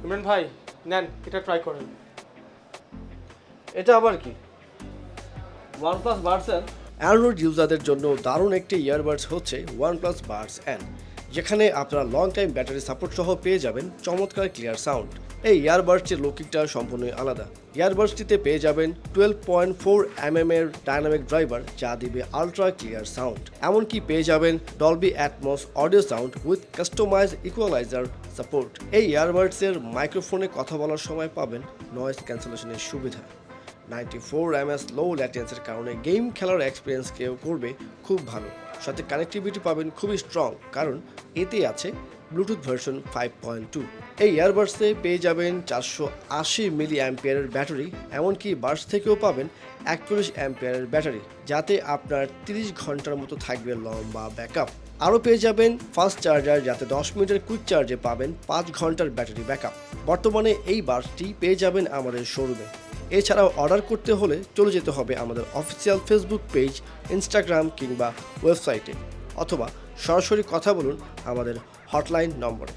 ইমরান ভাই নেন এটা ট্রাই করেন। এটা আবার কি? OnePlus Buds N? অ্যান্ড্রয়েড ইউজারদের জন্য দারুণ একটি ইয়ারবাডস হচ্ছে OnePlus Buds N, যেখানে আপনারা লং টাইম ব্যাটারি সাপোর্ট সহ পেয়ে যাবেন চমৎকার ক্লিয়ার সাউন্ড। এই ইয়ারবাডসটির লুকিংটা সম্পূর্ণই আলাদা। ইয়ারবাডসটিতে পেয়ে যাবেন 12.4 mm এর ডাইনামিক ড্রাইভার, যা দিবে আলট্রা ক্লিয়ার সাউন্ড। এমনকি পেয়ে যাবেন Dolby Atmos audio sound with customize equalizer support. এই ইয়ারবাডসের মাইক্রোফোনে কথা বলার সময় পাবেন নয়েজ ক্যান্সেলেশনের সুবিধা। 94 ms লো ল্যাটেন্সির কারণে গেম খেলার এক্সপিরিয়েন্সকেও করবে খুব ভালো। সাথে কানেক্টিভিটি পাবেন খুবই স্ট্রং, কারণ এতে আছে ব্লুটুথ ভার্সন 5.2। এই ইয়ারবাডসে পেয়ে যাবেন 480 মিলি অ্যাম্পিয়ারের ব্যাটারি, এমনকি বাডস থেকেও পাবেন 41 অ্যাম্পিয়ারের ব্যাটারি, যাতে আপনার 30 ঘন্টার মতো থাকবে লম্বা ব্যাকআপ। আরও পেয়ে যাবেন ফাস্ট চার্জার, যাতে 10 মিনিটের কুইক চার্জে পাবেন 5 ঘন্টার ব্যাটারি ব্যাকআপ। বর্তমানে এই বাডসটি পেয়ে যাবেন আমাদের শোরুমে। এছাড়াও অর্ডার করতে হলে চলে যেতে হবে আমাদের অফিসিয়াল ফেসবুক পেজ, ইনস্টাগ্রাম কিংবা ওয়েবসাইটে, অথবা সরাসরি কথা বলুন আমাদের হটলাইন নম্বরে।